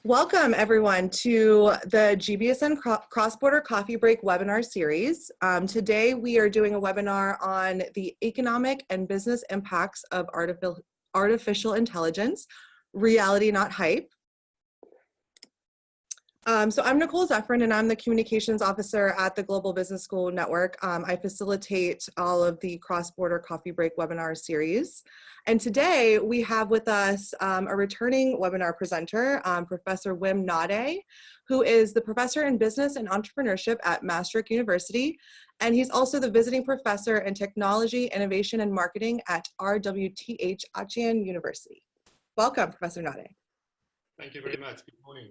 Welcome everyone to the GBSN Cross-Border Coffee Break webinar series. Today we are doing a webinar on the economic and business impacts of artificial intelligence, reality not hype. So I'm Nicole Zephyrin and I'm the Communications Officer at the Global Business School Network. I facilitate all of the Cross-Border Coffee Break webinar series. And today we have with us a returning webinar presenter, Professor Wim Naudé, who is the Professor in Business and Entrepreneurship at Maastricht University. And he's also the Visiting Professor in Technology, Innovation and Marketing at RWTH Aachen University. Welcome, Professor Naudé. Thank you very much. Good morning.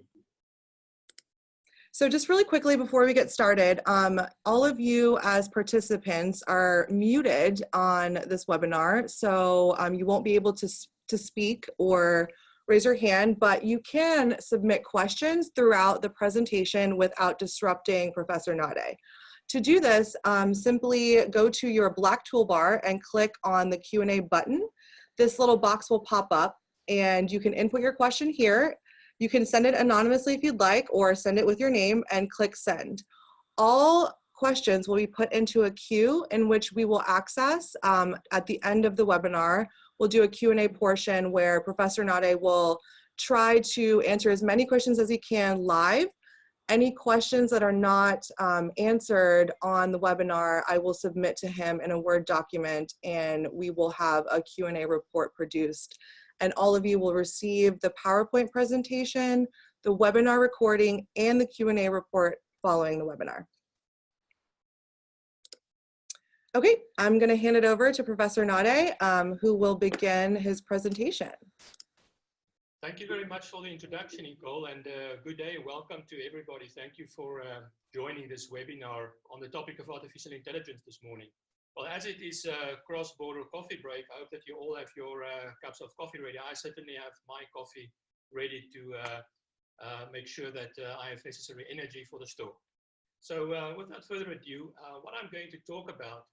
So just really quickly before we get started, all of you as participants are muted on this webinar, so you won't be able to speak or raise your hand, but you can submit questions throughout the presentation without disrupting Professor Naudé. To do this, simply go to your black toolbar and click on the Q&A button. This little box will pop up and you can input your question here. You can send it anonymously if you'd like, or send it with your name and click send. All questions will be put into a queue in which we will access at the end of the webinar. We'll do a Q&A portion where Professor Naudé will try to answer as many questions as he can live. Any questions that are not answered on the webinar, I will submit to him in a Word document and we will have a Q&A report produced. And all of you will receive the PowerPoint presentation, the webinar recording, and the Q&A report following the webinar. Okay, I'm going to hand it over to Professor Naudé, who will begin his presentation. Thank you very much for the introduction, Nicole, and good day. Welcome to everybody. Thank you for joining this webinar on the topic of artificial intelligence this morning. Well, as it is a cross-border coffee break, I hope that you all have your cups of coffee ready. I certainly have my coffee ready to make sure that I have necessary energy for the store. So without further ado, what I'm going to talk about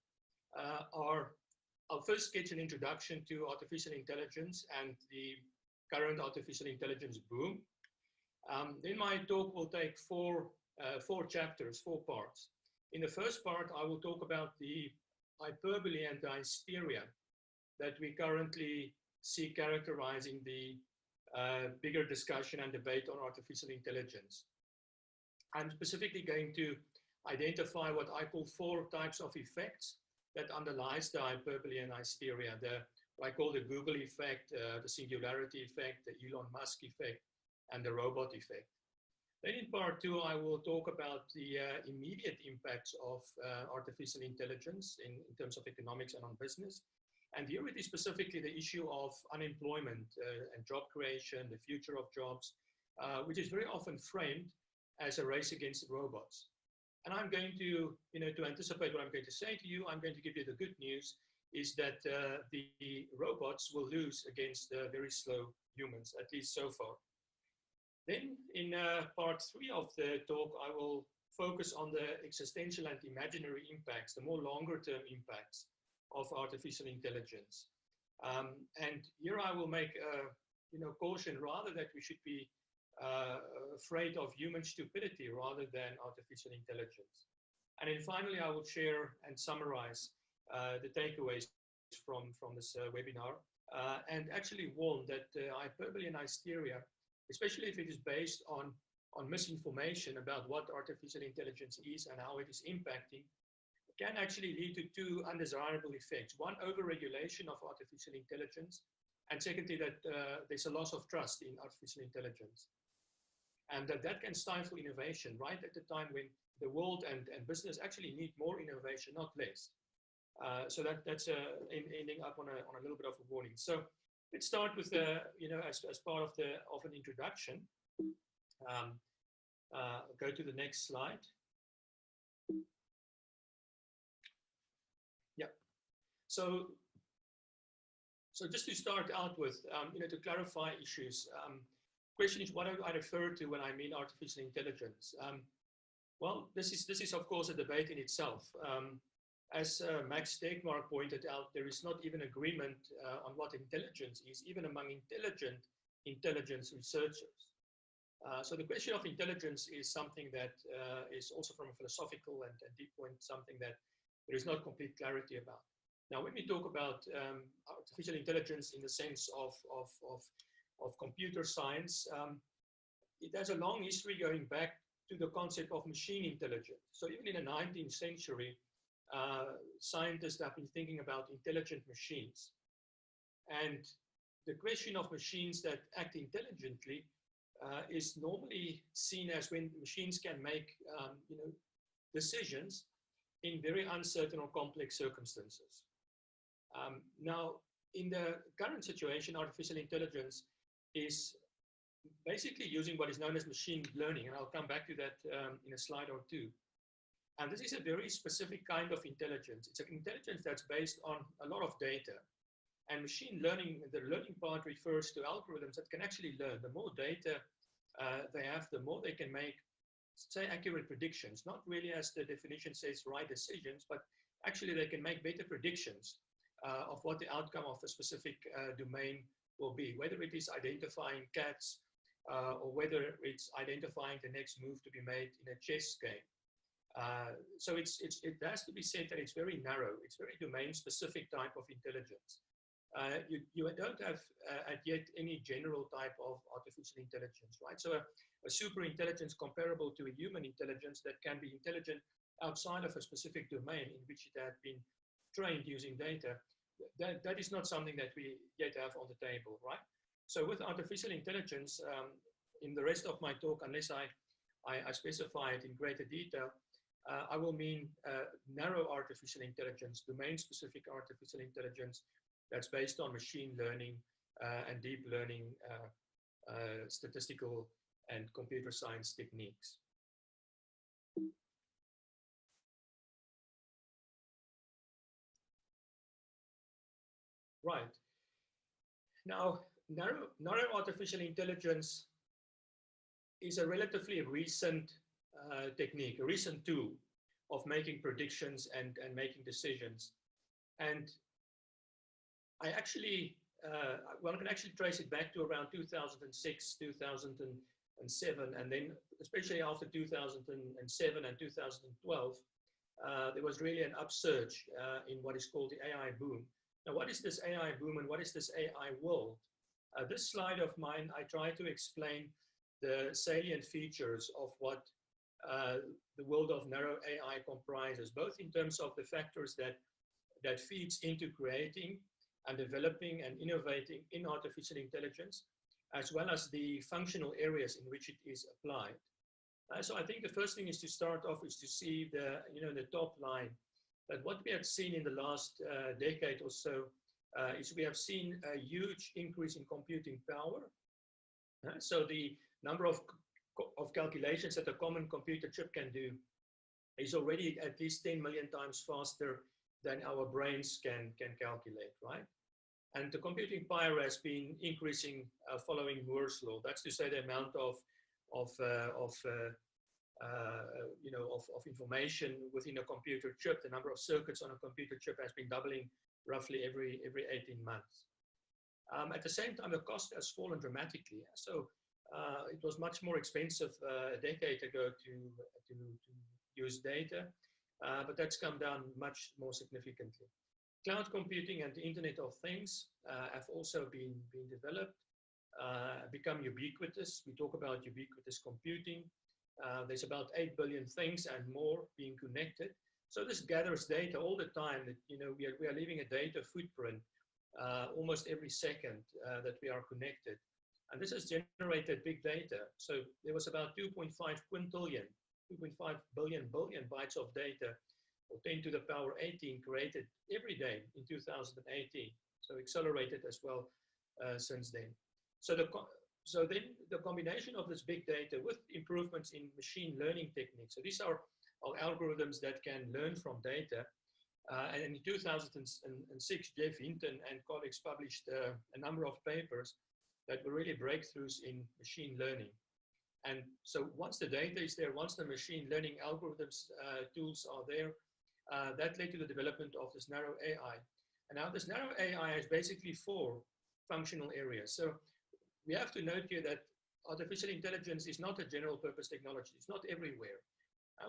I'll first sketch an introduction to artificial intelligence and the current artificial intelligence boom. Then my talk will take four chapters, 4 parts. In the first part, I will talk about the hyperbole and the hysteria that we currently see characterizing the bigger discussion and debate on artificial intelligence. I'm specifically going to identify what I call 4 types of effects that underlies the hyperbole and hysteria. What I call the Google effect, the Singularity effect, the Elon Musk effect, and the robot effect. Then in part 2, I will talk about the immediate impacts of artificial intelligence in terms of economics and on business. And here it is specifically the issue of unemployment and job creation, the future of jobs, which is very often framed as a race against robots. And I'm going to, to anticipate what I'm going to say to you, I'm going to give you the good news is that the robots will lose against very slow humans, at least so far. Then in part 3 of the talk, I will focus on the existential and imaginary impacts, the more longer term impacts of artificial intelligence. And here I will make caution rather that we should be afraid of human stupidity rather than artificial intelligence. And then finally, I will share and summarize the takeaways from this webinar and actually warn that hyperbole and hysteria, especially if it is based on misinformation about what artificial intelligence is and how it is impacting, can actually lead to 2 undesirable effects. One, overregulation of artificial intelligence, and secondly, that there's a loss of trust in artificial intelligence. And that can stifle innovation right at the time when the world and business actually need more innovation, not less. So that's ending up on a little bit of a warning. So let's start with the, as part of an introduction. Go to the next slide. Yeah. So just to start out with, to clarify issues. Question is, what do I refer to when I mean artificial intelligence? Well, this is of course a debate in itself. As Max Tegmark pointed out, there is not even agreement on what intelligence is, even among intelligent intelligence researchers. So the question of intelligence is something that is also from a philosophical and deep point, something that there is not complete clarity about. Now, when we talk about artificial intelligence in the sense of computer science, it has a long history going back to the concept of machine intelligence. So even in the 19th century, scientists have been thinking about intelligent machines. And the question of machines that act intelligently is normally seen as when machines can make decisions in very uncertain or complex circumstances. Now, in the current situation, artificial intelligence is basically using what is known as machine learning, and I'll come back to that in a slide or two. And this is a very specific kind of intelligence. It's an intelligence that's based on a lot of data. And machine learning, the learning part refers to algorithms that can actually learn. The more data they have, the more they can make, say, accurate predictions. Not really, as the definition says, right decisions, but actually they can make better predictions of what the outcome of a specific domain will be, whether it is identifying cats or whether it's identifying the next move to be made in a chess game. So it has to be said that it's very narrow. It's very domain-specific type of intelligence. You don't have yet any general type of artificial intelligence, right? So a super intelligence comparable to a human intelligence that can be intelligent outside of a specific domain in which it had been trained using data, that is not something that we yet have on the table, right? So with artificial intelligence, in the rest of my talk, unless I specify it in greater detail, I will mean narrow artificial intelligence, domain-specific artificial intelligence that's based on machine learning and deep learning, statistical and computer science techniques. Right. Now, narrow artificial intelligence is a relatively recent technique, a recent tool of making predictions and making decisions. And I actually, one can actually trace it back to around 2006, 2007, and then especially after 2007 and 2012, there was really an upsurge in what is called the AI boom. Now, what is this AI boom and what is this AI world? This slide of mine, I try to explain the salient features of what the world of narrow AI comprises, both in terms of the factors that feeds into creating and developing and innovating in artificial intelligence, as well as the functional areas in which it is applied. So I think the first thing is to start off is to see the top line, that what we have seen in the last decade or so is we have seen a huge increase in computing power. So the number of calculations that a common computer chip can do is already at least 10 million times faster than our brains can calculate, right? And the computing power has been increasing following Moore's law. That's to say the amount of information within a computer chip, the number of circuits on a computer chip has been doubling roughly every 18 months. At the same time, the cost has fallen dramatically. So it was much more expensive a decade ago to use data, but that's come down much more significantly. Cloud computing and the Internet of Things have also been developed, become ubiquitous. We talk about ubiquitous computing. There's about 8 billion things and more being connected. So this gathers data all the time. That we are leaving a data footprint almost every second that we are connected. And this has generated big data. So there was about 2.5 quintillion, 2.5 billion bytes of data, or 10 to the power 18, created every day in 2018. So accelerated as well since then. So then the combination of this big data with improvements in machine learning techniques. So these are algorithms that can learn from data. And in 2006, Jeff Hinton and colleagues published a number of papers that were really breakthroughs in machine learning. And so once the data is there, once the machine learning algorithms, tools are there, that led to the development of this narrow AI. And now this narrow AI has basically 4 functional areas. So we have to note here that artificial intelligence is not a general purpose technology. It's not everywhere.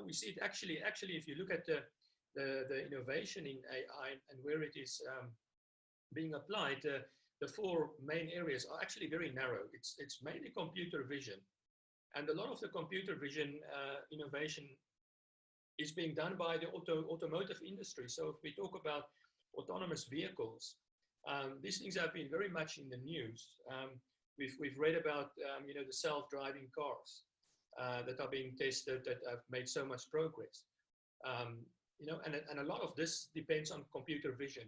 We see it actually, if you look at the innovation in AI and where it is being applied, the four main areas are actually very narrow. It's mainly computer vision. And a lot of the computer vision innovation is being done by the automotive industry. So if we talk about autonomous vehicles, these things have been very much in the news. We've read about you know, the self-driving cars that are being tested that have made so much progress. You know, and a lot of this depends on computer vision.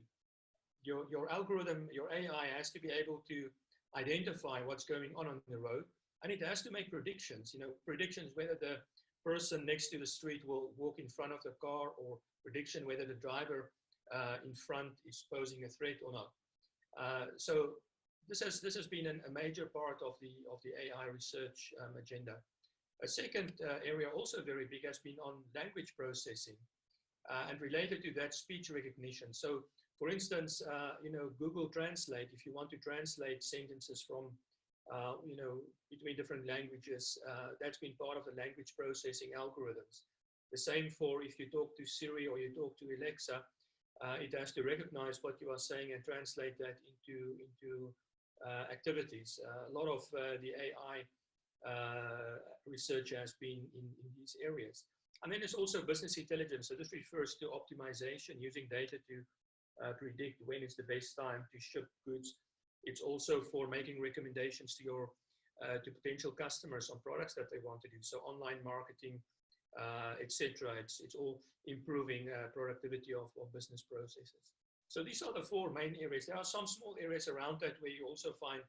Your algorithm, your AI has to be able to identify what's going on the road, and it has to make predictions. You know, predictions whether the person next to the street will walk in front of the car, or prediction whether the driver in front is posing a threat or not. So this has been a major part of the AI research agenda. A second area also very big has been on language processing, and related to that, speech recognition. So for instance, you know, Google Translate, if you want to translate sentences from you know, between different languages, that's been part of the language processing algorithms. The same for if you talk to Siri or you talk to Alexa, it has to recognize what you are saying and translate that into activities. A lot of the AI research has been in these areas. And then there's also business intelligence. So this refers to optimization, using data to predict when is the best time to ship goods. It's also for making recommendations to your to potential customers on products that they want to do. So online marketing, etc. It's all improving productivity of business processes. So these are the four main areas. There are some small areas around that where you also find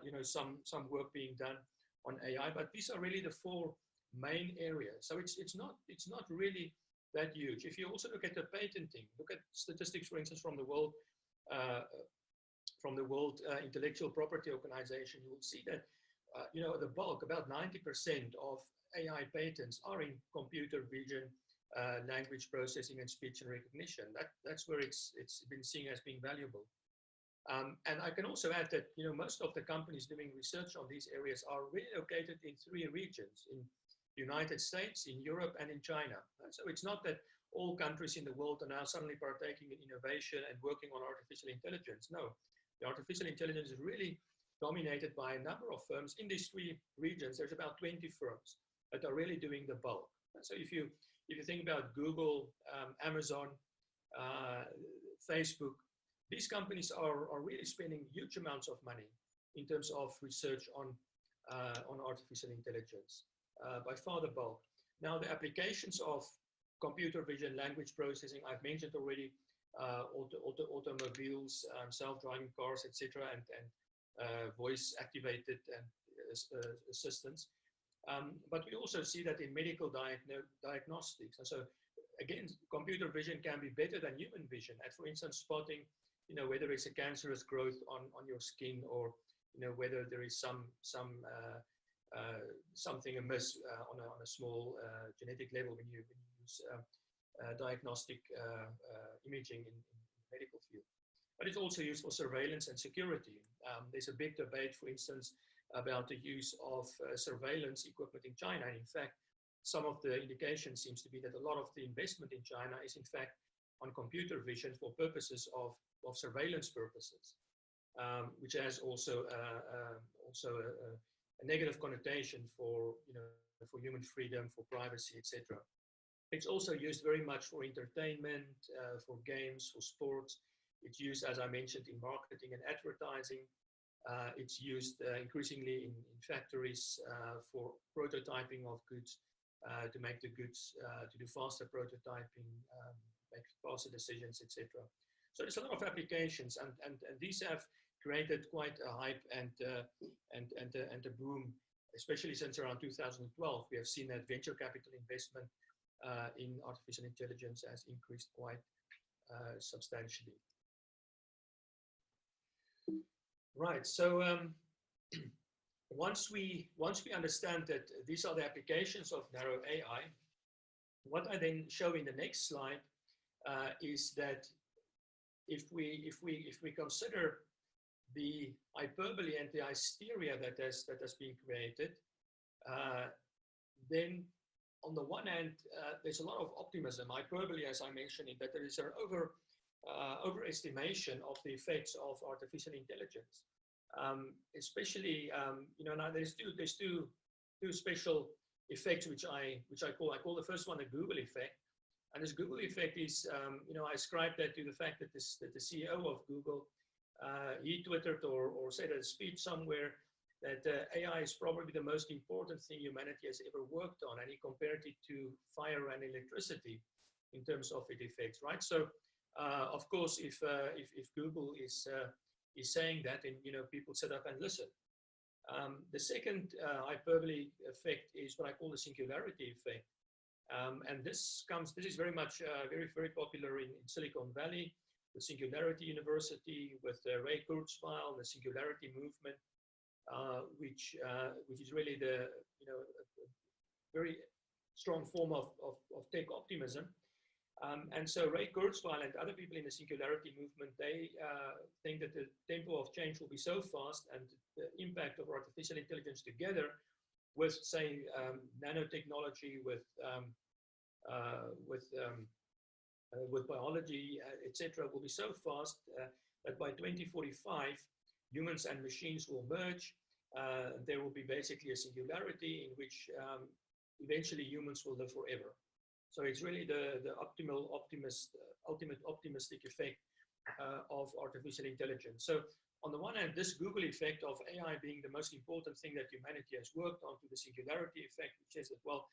you know, some work being done on AI, but these are really the four main areas. So it's not really that huge. If you also look at the patenting, look at statistics, for instance, from the World Intellectual Property Organization, you will see that you know, the bulk, about 90% of AI patents are in computer vision, language processing, and speech and recognition. That's where it's been seen as being valuable. And I can also add that, you know, most of the companies doing research on these areas are really located in 3 regions: in the United States, in Europe, and in China. So it's not that all countries in the world are now suddenly partaking in innovation and working on artificial intelligence. No, the artificial intelligence is really dominated by a number of firms. In these 3 regions, there's about 20 firms that are really doing the bulk. So if you think about Google, Amazon, Facebook, these companies are really spending huge amounts of money in terms of research on artificial intelligence, by far the bulk. Now, the applications of computer vision, language processing, I've mentioned already, automobiles, self-driving cars, etc., and voice-activated assistants. But we also see that in medical diagnostics. And so, again, computer vision can be better than human vision at, for instance, spotting, you know, whether it's a cancerous growth on your skin, or, you know, whether there is something amiss on a small genetic level when you use diagnostic imaging in the medical field. But it's also used for surveillance and security. There's a big debate, for instance, about the use of surveillance equipment in China. And in fact, some of the indication seems to be that a lot of the investment in China is in fact on computer vision for purposes of surveillance purposes, which has also a negative connotation for, you know, for human freedom, for privacy, etc. It's also used very much for entertainment, for games, for sports. It's used, as I mentioned, in marketing and advertising. It's used increasingly in factories for prototyping of goods, to make the goods, to do faster prototyping, make faster decisions, etc. So there's a lot of applications, and these have created quite a hype and a boom, especially since around 2012. We have seen that venture capital investment in artificial intelligence has increased quite substantially. Right. So once we understand that these are the applications of narrow AI, what I then show in the next slide is that if we consider the hyperbole and the hysteria that has been created, then on the one hand, there's a lot of optimism. Hyperbole, as I mentioned, in that there is an overestimation of the effects of artificial intelligence. Especially, now there's two special effects which I call the first one the Google effect. And this Google effect is, I ascribe that to the fact that the CEO of Google, he twittered or said a speech somewhere that AI is probably the most important thing humanity has ever worked on, and he compared it to fire and electricity in terms of its effects, right? So, of course, if Google is saying that, then people sit up and listen. The second hyperbole effect is what I call the singularity effect. And this is very much very popular in Silicon Valley, the Singularity University, with Ray Kurzweil, the Singularity movement, which is really a very strong form of tech optimism. And so Ray Kurzweil and other people in the Singularity movement, they think that the tempo of change will be so fast, and the impact of artificial intelligence together with, say, nanotechnology, with biology, etc., will be so fast that by 2045, humans and machines will merge. There will be basically a singularity in which eventually humans will live forever. So it's really the ultimate optimistic effect of artificial intelligence. So on the one hand, this Google effect of AI being the most important thing that humanity has worked on, to the singularity effect, which says that, well,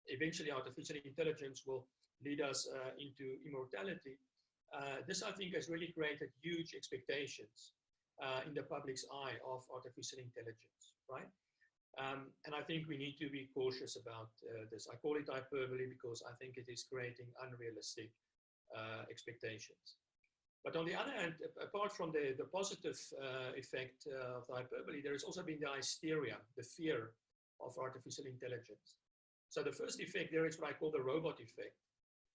eventually artificial intelligence will lead us into immortality. This, I think, has really created huge expectations in the public's eye of artificial intelligence, right? And I think we need to be cautious about this. I call it hyperbole because I think it is creating unrealistic expectations. But on the other hand, apart from the positive effect of the hyperbole, there has also been the hysteria, the fear of artificial intelligence. So the first effect there is what I call the robot effect.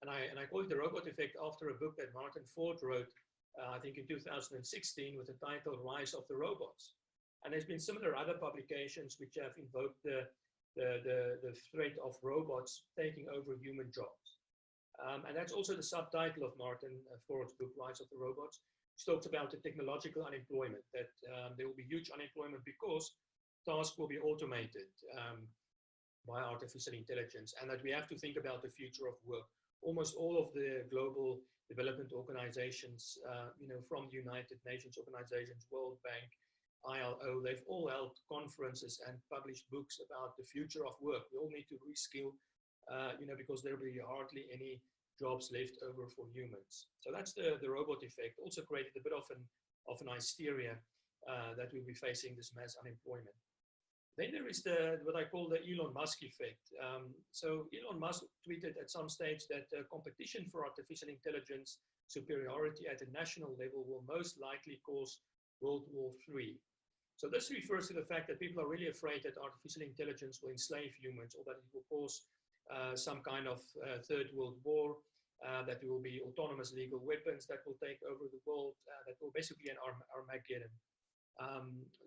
And I call it the robot effect after a book that Martin Ford wrote, I think in 2016, with the title Rise of the Robots. And there's been similar other publications which have invoked the threat of robots taking over human jobs. And that's also the subtitle of Martin Ford's book, Rise of the Robots, which talks about the technological unemployment, that there will be huge unemployment because tasks will be automated by artificial intelligence, and that we have to think about the future of work. Almost all of the global development organizations, from the United Nations organizations, World Bank, ILO, they've all held conferences and published books about the future of work. We all need to reskill, because there will be hardly any jobs left over for humans. So that's the robot effect. Also created a bit of an hysteria that we'll be facing this mass unemployment. Then there is what I call the Elon Musk effect. So Elon Musk tweeted at some stage that competition for artificial intelligence superiority at a national level will most likely cause World War III. So this refers to the fact that people are really afraid that artificial intelligence will enslave humans, or that it will cause some kind of third world war, that there will be autonomous lethal weapons that will take over the world, that will basically an Armageddon.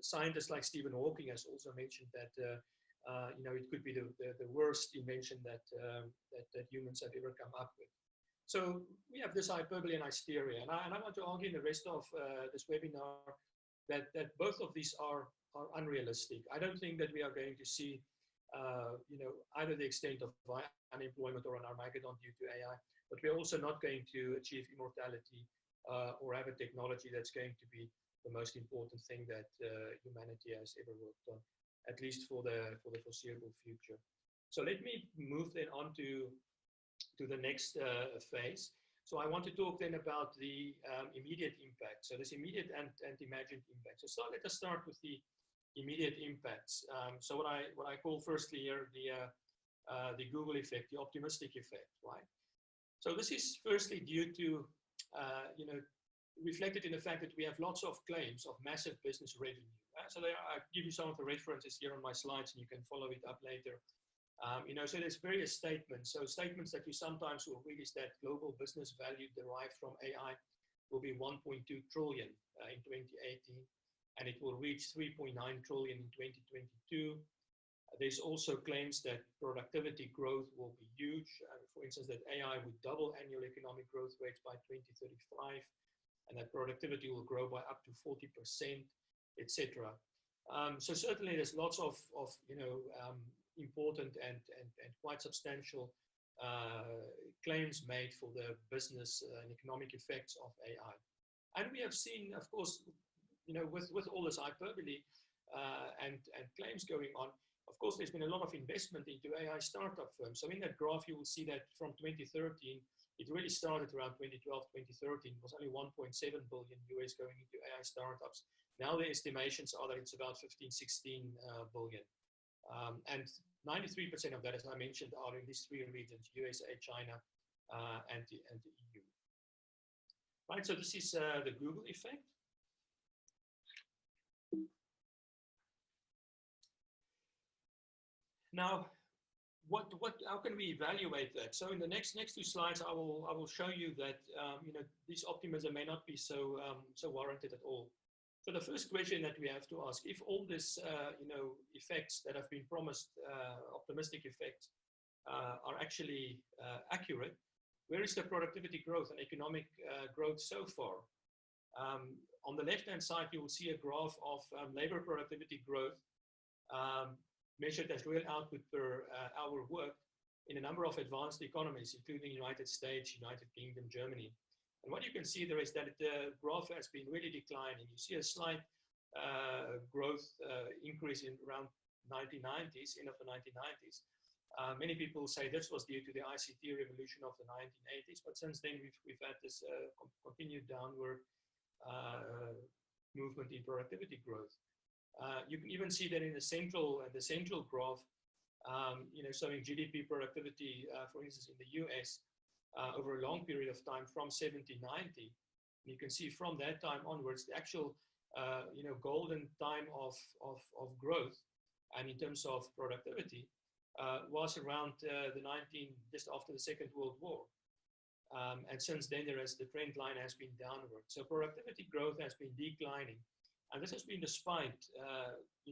Scientists like Stephen Hawking has also mentioned that it could be the worst invention that humans have ever come up with. So we have this hyperbole and hysteria, and I want to argue in the rest of this webinar that both of these are unrealistic. I don't think that we are going to see either the extent of unemployment or an Armageddon due to AI, but we're also not going to achieve immortality or have a technology that's going to be the most important thing that humanity has ever worked on, at least for the foreseeable future. So let me move then on to the next phase. So I want to talk then about the immediate impact. So this immediate and imagined impact. So let us start with the immediate impacts. So what I call firstly here the Google effect, the optimistic effect, right? So this is firstly due to reflected in the fact that we have lots of claims of massive business revenue. So I give you some of the references here on my slides, and you can follow it up later. So there's various statements. So statements that you sometimes will read is that global business value derived from AI will be 1.2 trillion in 2018. and it will reach 3.9 trillion in 2022. There's also claims that productivity growth will be huge. For instance, that AI would double annual economic growth rates by 2035, and that productivity will grow by up to 40%, etc. So certainly there's lots of important and quite substantial claims made for the business and economic effects of AI. And we have seen, of course, with all this hyperbole and claims going on, of course, there's been a lot of investment into AI startup firms. So in that graph, you will see that from 2013, it really started around 2012, 2013. It was only 1.7 billion US going into AI startups. Now the estimations are that it's about 15, 16 billion. And 93% of that, as I mentioned, are in these three regions: USA, China, and the EU. Right, so this is the Google effect. Now, how can we evaluate that? So in the next two slides, I will show you that this optimism may not be so warranted at all. So the first question that we have to ask: if all these effects that have been promised, optimistic effects, are actually accurate, where is the productivity growth and economic growth so far? On the left-hand side, you will see a graph of labor productivity growth measured as real output per hour worked in a number of advanced economies, including United States, United Kingdom, Germany. And what you can see there is that the graph has been really declining. You see a slight growth increase in around 1990s, end of the 1990s. Many people say this was due to the ICT revolution of the 1980s, but since then we've had this continued downward movement in productivity growth. You can even see that in the central graph, showing GDP productivity, for instance, in the US, over a long period of time from 70 to 90. You can see from that time onwards, the actual golden time of growth, and in terms of productivity, was around just after the Second World War. And since then, the trend line has been downward. So productivity growth has been declining. And this has been despite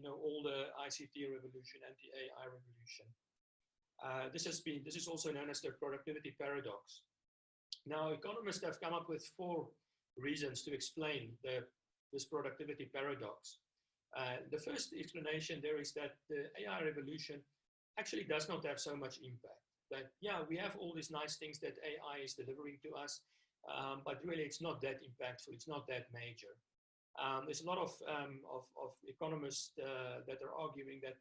all the ICT revolution and the AI revolution. This is also known as the productivity paradox. Now, economists have come up with 4 reasons to explain this productivity paradox. The first explanation there is that the AI revolution actually does not have so much impact. That, yeah, we have all these nice things that AI is delivering to us, but really it's not that impactful, it's not that major. There's a lot of economists that are arguing that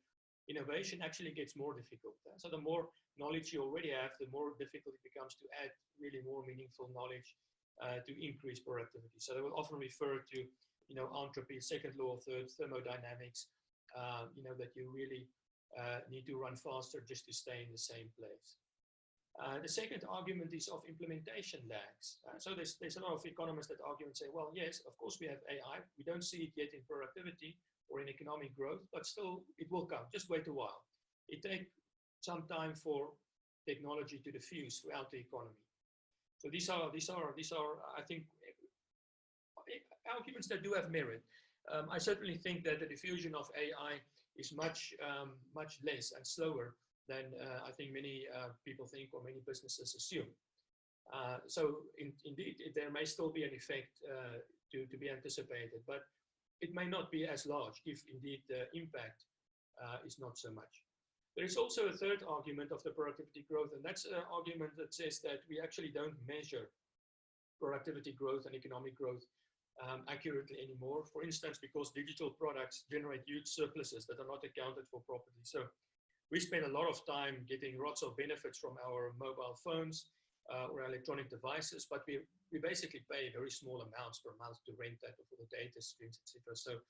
innovation actually gets more difficult. So the more knowledge you already have, the more difficult it becomes to add really more meaningful knowledge to increase productivity. So they will often refer to, entropy, second law of thermodynamics, that you really need to run faster just to stay in the same place. The second argument is of implementation lags. So there's a lot of economists that argue and say, well, yes, of course we have AI. We don't see it yet in productivity or in economic growth, but still it will come. Just wait a while. It takes some time for technology to diffuse throughout the economy. So these are I think, arguments that do have merit. I certainly think that the diffusion of AI is much less and slower than I think many people think or many businesses assume. So indeed, there may still be an effect to be anticipated, but it may not be as large if indeed the impact is not so much. There is also a third argument of the productivity growth, and that's an argument that says that we actually don't measure productivity growth and economic growth accurately anymore. For instance, because digital products generate huge surpluses that are not accounted for properly. So we spend a lot of time getting lots of benefits from our mobile phones or electronic devices, but we basically pay very small amounts per month to rent that or for the data streams, etc. So,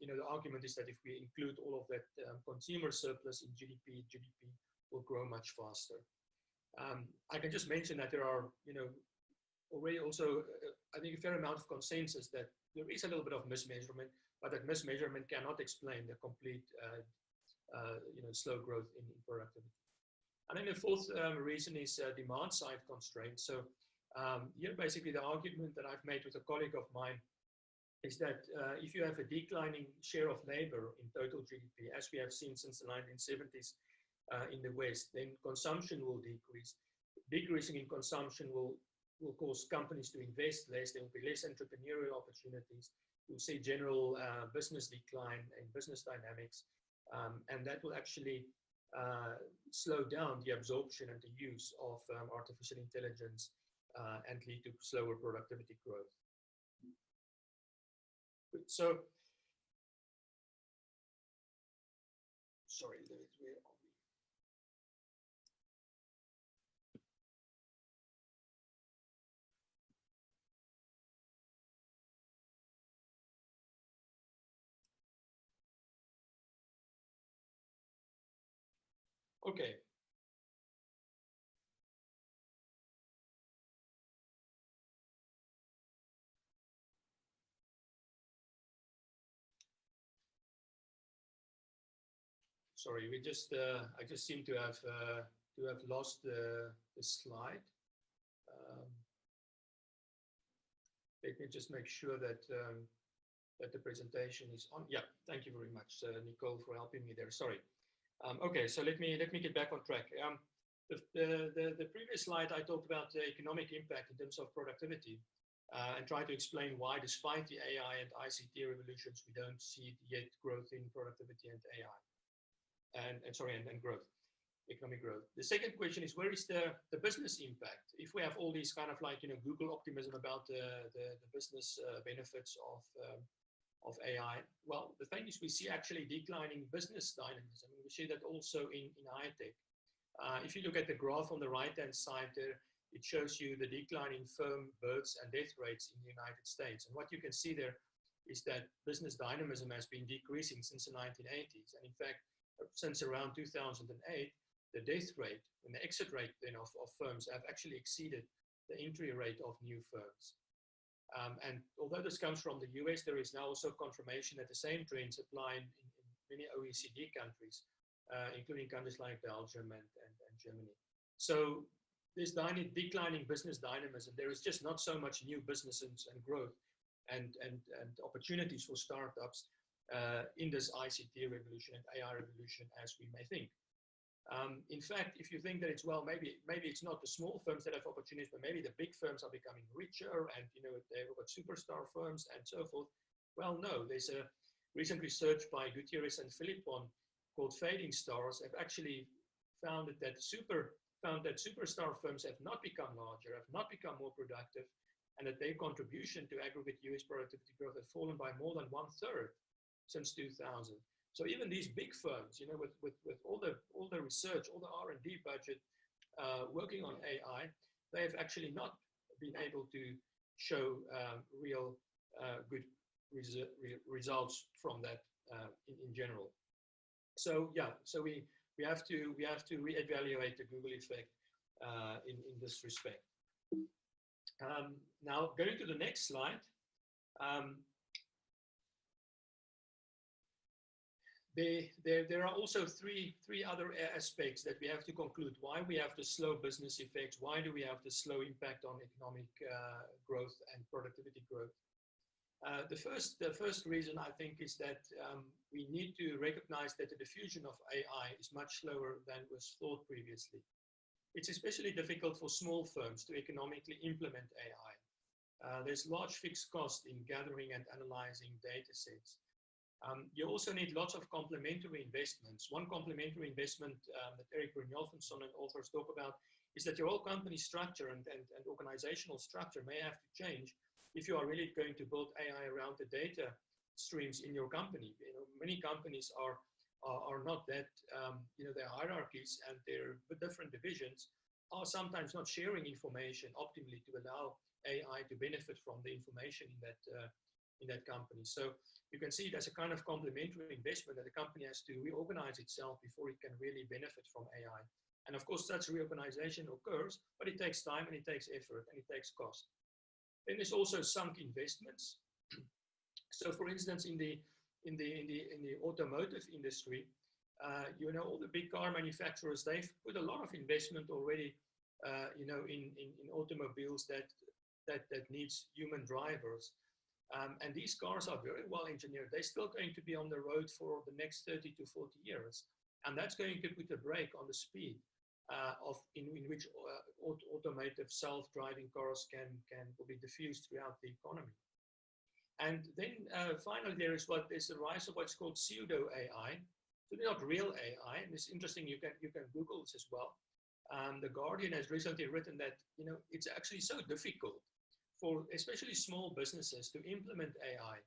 the argument is that if we include all of that consumer surplus in GDP will grow much faster. I can just mention that there are, already also, I think, a fair amount of consensus that there is a little bit of mismeasurement, but that mismeasurement cannot explain the complete, slow growth in productivity. And then the fourth reason is demand side constraints. So here, basically, the argument that I've made with a colleague of mine is that if you have a declining share of labor in total GDP, as we have seen since the 1970s in the West, then consumption will decrease. Decreasing in consumption will cause companies to invest less. There will be less entrepreneurial opportunities. You'll see general business decline in business dynamics, and that will actually slow down the absorption and the use of artificial intelligence and lead to slower productivity growth. So, sorry, where are we? Okay. Sorry, we just I just seem to have lost the slide. Let me just make sure that that the presentation is on. Yeah, thank you very much, Nicole, for helping me there. Sorry. Okay, so let me get back on track. The previous slide I talked about the economic impact in terms of productivity and try to explain why, despite the AI and ICT revolutions, we don't see yet growth in productivity and AI. And growth, economic growth. The second question is, where is the business impact? If we have all these kind of like, Google optimism about the business benefits of AI, well, the thing is we see actually declining business dynamism. We see that also in high tech. If you look at the graph on the right-hand side there, it shows you the declining firm births and death rates in the United States. And what you can see there is that business dynamism has been decreasing since the 1980s. And in fact, since around 2008, the death rate and the exit rate then of firms have actually exceeded the entry rate of new firms. And although this comes from the US, there is now also confirmation that the same trends apply in many OECD countries, including countries like Belgium and Germany. So this declining business dynamism, there is just not so much new businesses and growth and opportunities for startups in this ICT revolution and AI revolution as we may think. In fact, if you think that it's, well, maybe it's not the small firms that have opportunities, but maybe the big firms are becoming richer and, they've got superstar firms and so forth. Well, no, there's a recent research by Gutierrez and Philippon called Fading Stars have actually found that superstar firms have not become larger, have not become more productive, and that their contribution to aggregate US productivity growth has fallen by more than 1/3 since 2000. So even these big firms, with all the research, all the R&D budget working on AI, they have actually not been able to show real good results from that in general. So yeah, so we have to reevaluate the Google effect in this respect. Now going to the next slide. There are also three other aspects that we have to conclude. Why we have the slow business effects, why do we have the slow impact on economic growth and productivity growth? The first reason, I think, is that we need to recognize that the diffusion of AI is much slower than was thought previously. It's especially difficult for small firms to economically implement AI. There's large fixed cost in gathering and analyzing data sets. You also need lots of complementary investments. One complementary investment that Eric Brynjolfsson and authors talk about is that your whole company structure and organizational structure may have to change if you are really going to build AI around the data streams in your company. Many companies are not that, their hierarchies and their different divisions are sometimes not sharing information optimally to allow AI to benefit from the information in that company. So you can see it as a kind of complementary investment that the company has to reorganize itself before it can really benefit from AI. And of course, such reorganization occurs, but it takes time and it takes effort and it takes cost. Then there's also sunk investments. So for instance, in the automotive industry, all the big car manufacturers, they've put a lot of investment already, in automobiles that needs human drivers. And these cars are very well engineered. They're still going to be on the road for the next 30 to 40 years. And that's going to put a brake on the speed in which automated self-driving cars will be diffused throughout the economy. And then finally, there's the rise of what's called pseudo AI. So they're not real AI, and it's interesting. You can Google this as well. The Guardian has recently written that it's actually so difficult for especially small businesses to implement AI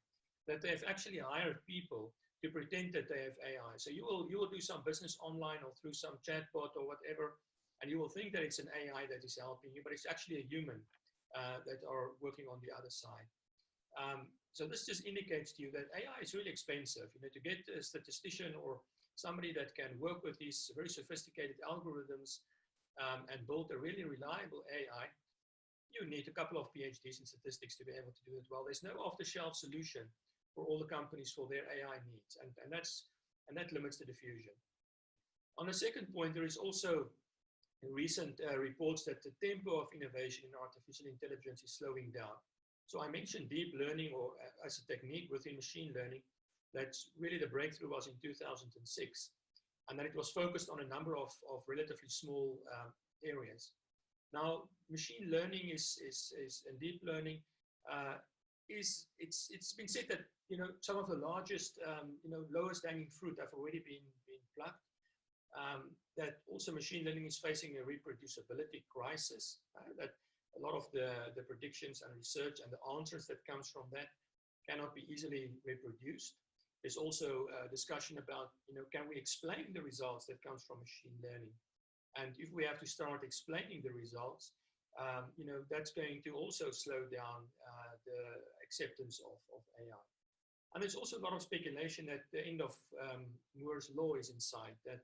that they've actually hired people to pretend that they have AI. So you will do some business online or through some chatbot or whatever, and you will think that it's an AI that is helping you, but it's actually a human that are working on the other side. So this just indicates to you that AI is really expensive. To get a statistician or somebody that can work with these very sophisticated algorithms and build a really reliable AI, you need a couple of PhDs in statistics to be able to do it well. There's no off-the-shelf solution for all the companies for their AI needs, and that limits the diffusion. On the second point, there is also recent reports that the tempo of innovation in artificial intelligence is slowing down. So I mentioned deep learning, or as a technique within machine learning. That's really the breakthrough was in 2006, and then it was focused on a number of relatively small areas. Now, machine learning and deep learning it's been said that some of the largest lowest hanging fruit have already been plucked. That also machine learning is facing a reproducibility crisis. That a lot of the predictions and research and the answers that comes from that cannot be easily reproduced. There's also a discussion about, can we explain the results that comes from machine learning? And if we have to start explaining the results, that's going to also slow down the acceptance of AI. And there's also a lot of speculation that the end of Moore's law is in sight, that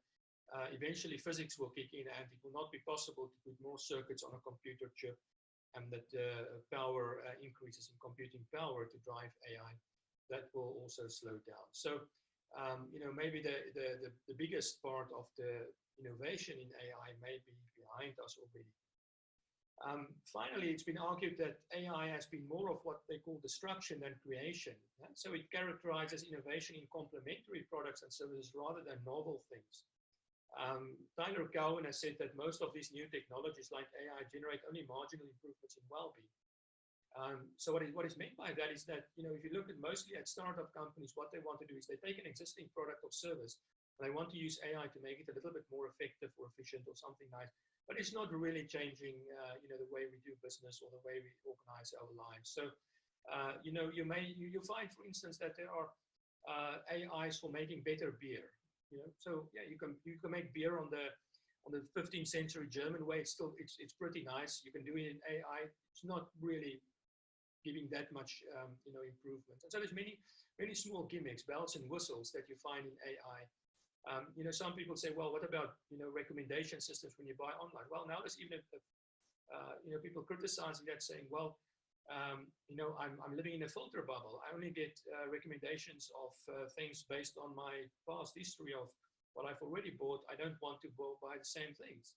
eventually physics will kick in and it will not be possible to put more circuits on a computer chip, and that power increases in computing power to drive AI. That will also slow down. So, maybe the biggest part of the innovation in AI may be behind us already. Finally, it's been argued that AI has been more of what they call destruction than creation. Yeah? So it characterizes innovation in complementary products and services rather than novel things. Tyler Cowen has said that most of these new technologies like AI generate only marginal improvements in well-being. So what is meant by that is that, if you look mostly at startup companies, what they want to do is they take an existing product or service and they want to use AI to make it a little bit more effective or efficient or something nice, but it's not really changing, the way we do business or the way we organize our lives. So, you find, for instance, that there are AIs for making better beer. So yeah, you can make beer on the 15th century German way. It's pretty nice. You can do it in AI. It's not really giving that much, improvement. And so there's many small gimmicks, bells and whistles that you find in AI. Some people say, well, what about, recommendation systems when you buy online? Well, now there's even, people criticizing that, saying, well, I'm living in a filter bubble. I only get recommendations of things based on my past history of what I've already bought. I don't want to buy the same things.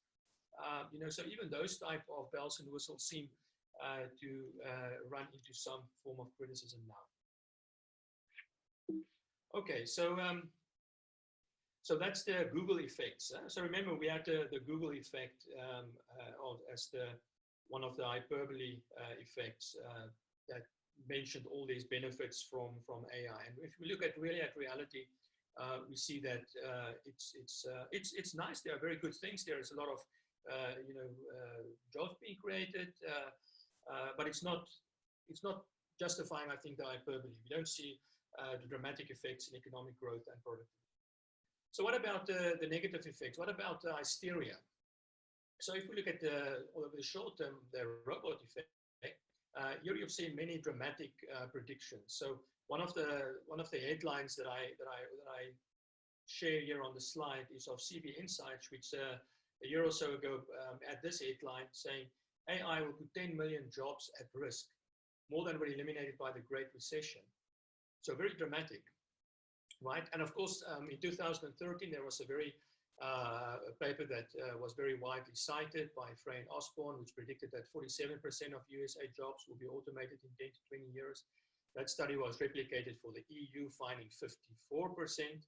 So even those type of bells and whistles seem to run into some form of criticism now. Okay, so that's the Google effects. So remember, we had the Google effect as one of the hyperbole effects that mentioned all these benefits from AI. And if we look at reality, we see that it's nice. There are very good things. There is a lot of jobs being created, but it's not justifying, I think, the hyperbole. We don't see the dramatic effects in economic growth and productivity. So what about the negative effects? What about hysteria? So if we look at over the short term, the robot effect, here you've seen many dramatic predictions. So one of the headlines that I share here on the slide is of CB Insights, which a year or so ago had this headline saying, AI will put 10 million jobs at risk, more than were eliminated by the Great Recession. So very dramatic, right? And of course, in 2013, there was a paper that was very widely cited by Frey and Osborne, which predicted that 47% of USA jobs will be automated in 10 to 20 years. That study was replicated for the EU, finding 54%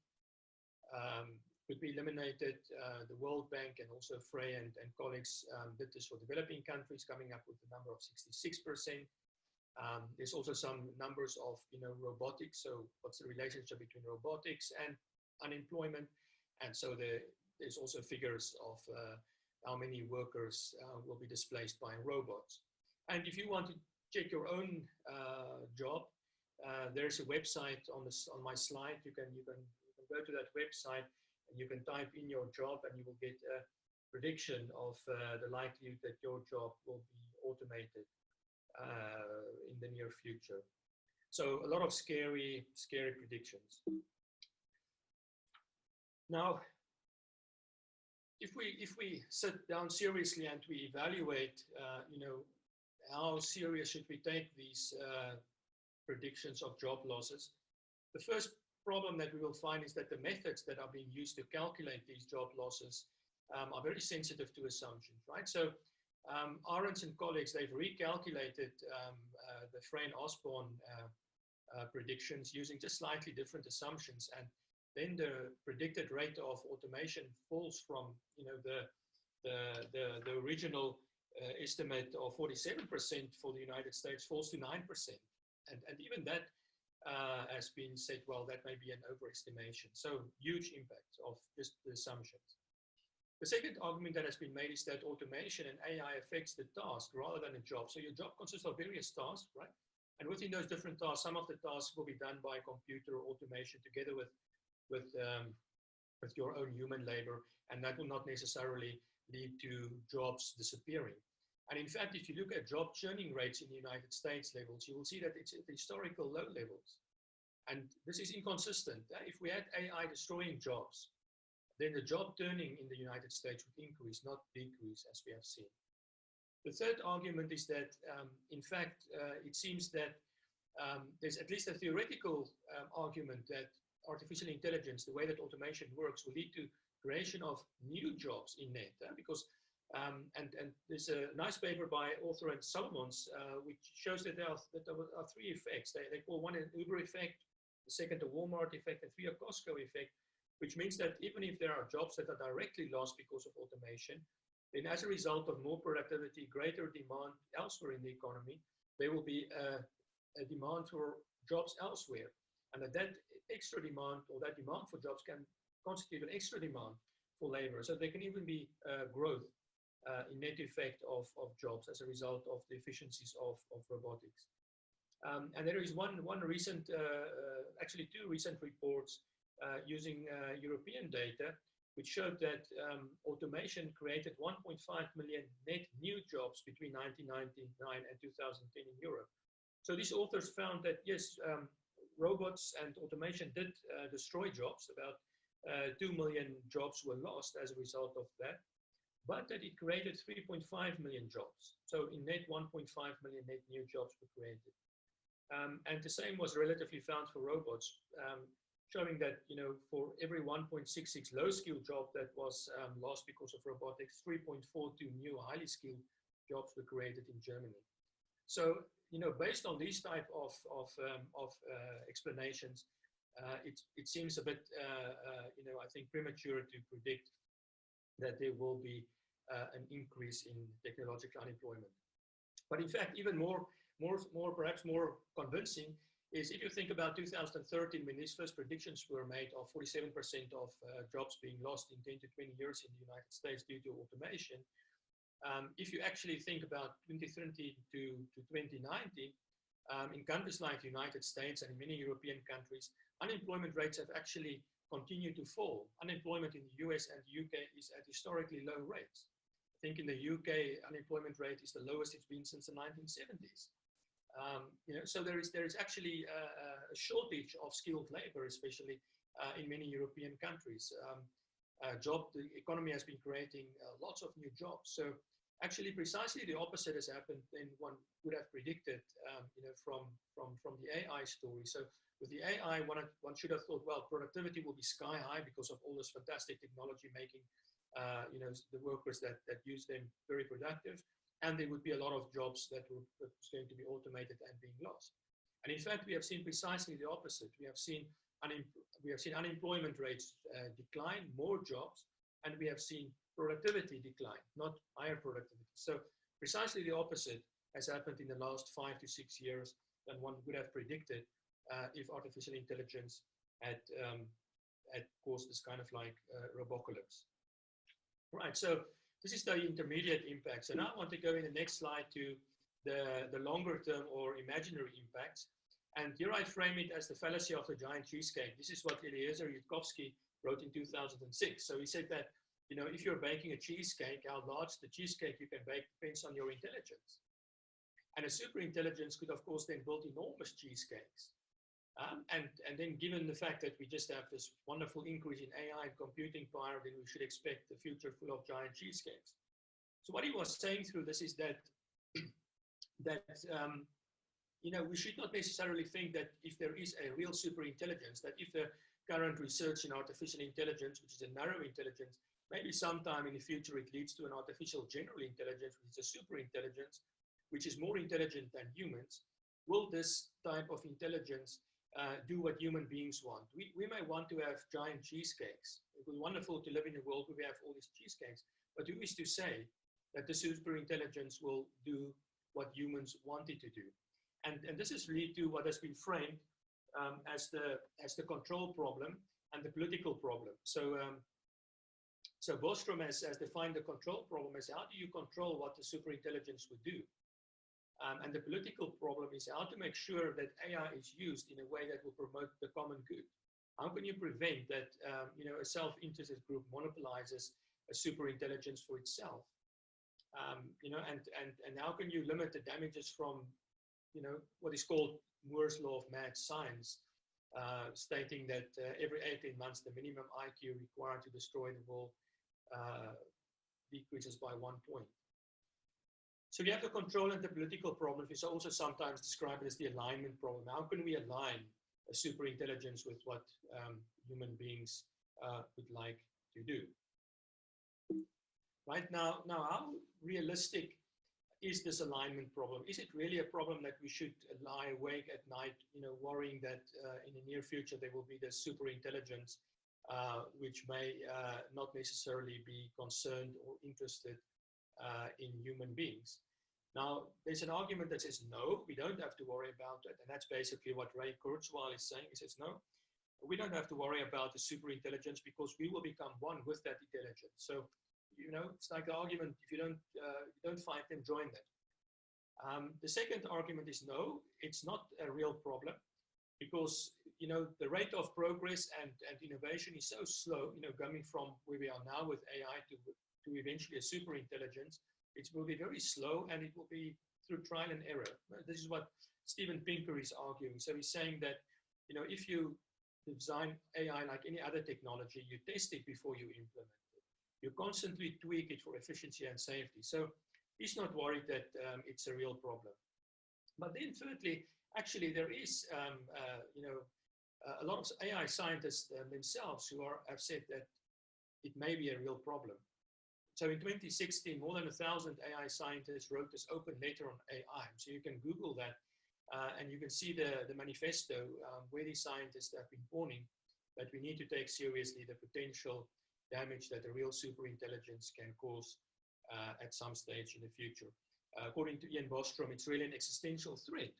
could be eliminated. The World Bank and also Frey and colleagues did this for developing countries, coming up with a number of 66%. There's also some numbers of, robotics. So what's the relationship between robotics and unemployment? And so there's also figures of how many workers will be displaced by robots. And if you want to check your own job, there's a website on my slide. You can go to that website and you can type in your job and you will get a prediction of the likelihood that your job will be automated in the near future. So a lot of scary predictions. Now, if we sit down seriously and we evaluate, how serious should we take these predictions of job losses? The first problem that we will find is that the methods that are being used to calculate these job losses are very sensitive to assumptions, right? So Arends and colleagues, they've recalculated the Frey and Osborne predictions using just slightly different assumptions, and then the predicted rate of automation falls from the original estimate of 47% for the United States falls to 9%, and even that has been said, well, that may be an overestimation. So huge impact of just the assumptions. The second argument that has been made is that automation and AI affects the task rather than a job. So your job consists of various tasks, right? And within those different tasks, some of the tasks will be done by computer automation together with your own human labor, and that will not necessarily lead to jobs disappearing. And in fact, if you look at job churning rates in the United States levels, you will see that it's at historical low levels. And this is inconsistent. If we had AI destroying jobs, then the job turning in the United States would increase, not decrease, as we have seen. The third argument is that, in fact, it seems that there's at least a theoretical argument that artificial intelligence, the way that automation works, will lead to creation of new jobs in net, because and there's a nice paper by author and Solomons, which shows that there are three effects. They call one an Uber effect, the second a Walmart effect, and three a Costco effect, which means that even if there are jobs that are directly lost because of automation, then as a result of more productivity, greater demand elsewhere in the economy, there will be a demand for jobs elsewhere. And that extra demand, or that demand for jobs, can constitute an extra demand for labor. So there can even be growth in net effect of jobs as a result of the efficiencies of robotics. And there is one recent, actually two recent reports using European data, which showed that automation created 1.5 million net new jobs between 1999 and 2010 in Europe. So these authors found that, yes, robots and automation did destroy jobs. About 2 million jobs were lost as a result of that, but that it created 3.5 million jobs. So in net, 1.5 million net new jobs were created. And the same was relatively found for robots, showing that, for every 1.66 low-skilled job that was lost because of robotics, 3.42 new highly skilled jobs were created in Germany. So, based on these type of explanations, it seems a bit, I think premature to predict that there will be an increase in technological unemployment. But in fact, even perhaps more convincing is if you think about 2013, when these first predictions were made of 47% of jobs being lost in 10 to 20 years in the United States due to automation. If you actually think about 2030 to 2090, in countries like the United States and in many European countries, unemployment rates have actually continued to fall. Unemployment in the US and the UK is at historically low rates. I think in the UK, unemployment rate is the lowest it's been since the 1970s. So there is actually a shortage of skilled labor, especially in many European countries. The economy has been creating lots of new jobs. So actually, precisely the opposite has happened than one would have predicted, from the AI story. So with the AI, one should have thought, well, productivity will be sky high because of all this fantastic technology making, the workers that use them very productive. And there would be a lot of jobs that was going to be automated and being lost. And in fact, we have seen precisely the opposite. We have seen unemployment rates decline, more jobs, and we have seen productivity decline, not higher productivity. So precisely the opposite has happened in the last 5 to 6 years than one would have predicted if artificial intelligence had caused this kind of like robocalypse. Right, so this is the intermediate impact. So now I want to go in the next slide to the longer term or imaginary impacts. And here I frame it as the fallacy of the giant cheesecake. This is what Eliezer Yudkowsky wrote in 2006. So he said that, you know, if you're baking a cheesecake, how large the cheesecake you can bake depends on your intelligence. And a super intelligence could, of course, then build enormous cheesecakes. And then given the fact that we just have this wonderful increase in AI and computing power, then we should expect a future full of giant cheesecakes. So what he was saying through this is that, you know, we should not necessarily think that if there is a real super intelligence, that if the current research in artificial intelligence, which is a narrow intelligence, maybe sometime in the future it leads to an artificial general intelligence, which is a super intelligence, which is more intelligent than humans. Will this type of intelligence do what human beings want? We may want to have giant cheesecakes. It would be wonderful to live in a world where we have all these cheesecakes, but who is to say that the super intelligence will do what humans want it to do? And this is really to what has been framed as the control problem and the political problem. So Bostrom has defined the control problem as how do you control what the super intelligence would do? And the political problem is how to make sure that AI is used in a way that will promote the common good. How can you prevent that you know, a self-interested group monopolizes a super intelligence for itself? You know, and how can you limit the damages from, you know, what is called Moore's law of mad science, stating that every 18 months the minimum IQ required to destroy the world decreases by 1 point. So we have the control and the political problem, which is also sometimes described as the alignment problem. How can we align a super intelligence with what human beings would like to do? Right now, how realistic is this alignment problem? Is it really a problem that we should lie awake at night, you know, worrying that in the near future there will be this super intelligence which may not necessarily be concerned or interested in human beings? Now, there's an argument that says, no, we don't have to worry about it. And that's basically what Ray Kurzweil is saying. He says, no, we don't have to worry about the super intelligence because we will become one with that intelligence. So, you know, it's like the argument, if you don't fight them, join them. The second argument is no, it's not a real problem because, you know, the rate of progress and innovation is so slow, you know, coming from where we are now with AI to eventually a super intelligence. It will be very slow and it will be through trial and error. This is what Steven Pinker is arguing. So he's saying that, you know, if you design AI like any other technology, you test it before you implement it. You constantly tweak it for efficiency and safety. So he's not worried that it's a real problem. But then thirdly, actually there is, you know, a lot of AI scientists themselves who have said that it may be a real problem. So in 2016, more than 1,000 AI scientists wrote this open letter on AI. So you can Google that and you can see the manifesto where these scientists have been warning that we need to take seriously the potential damage that a real super intelligence can cause at some stage in the future. According to Ian Bostrom, it's really an existential threat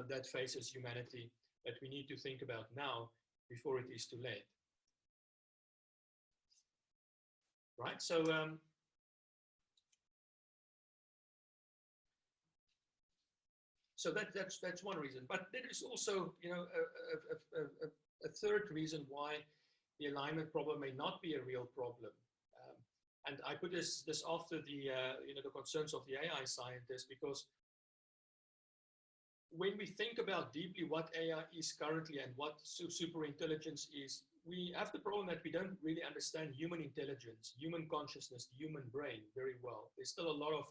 that faces humanity that we need to think about now before it is too late. Right, so that's one reason. But there is also, you know, a third reason why the alignment problem may not be a real problem. And I put this after the you know, the concerns of the AI scientists, because when we think about deeply what AI is currently and what super intelligence is, we have the problem that we don't really understand human intelligence, human consciousness, the human brain very well. There's still a lot of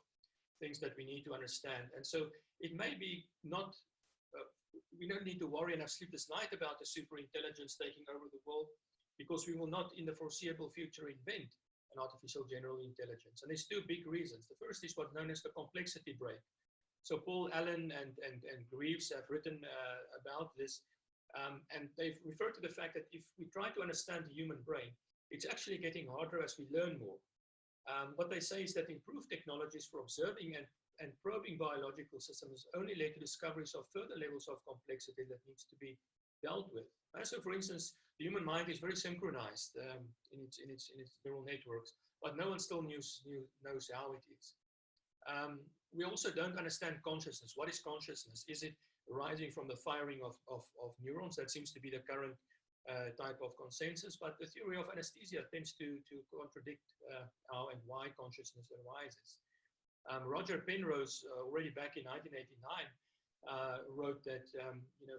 things that we need to understand. And so it may be not, we don't need to worry and have sleepless night about the super intelligence taking over the world, because we will not in the foreseeable future invent an artificial general intelligence. And there's two big reasons. The first is what's known as the complexity break. So Paul Allen and Greaves have written about this, and they've referred to the fact that if we try to understand the human brain, it's actually getting harder as we learn more. What they say is that improved technologies for observing and probing biological systems only led to discoveries of further levels of complexity that needs to be dealt with. So, for instance, the human mind is very synchronized in its neural networks, but no one still knows how it is. We also don't understand consciousness. What is consciousness? Is it arising from the firing of neurons? That seems to be the current type of consensus, but the theory of anesthesia tends to contradict how and why consciousness arises. Roger Penrose, already back in 1989, wrote that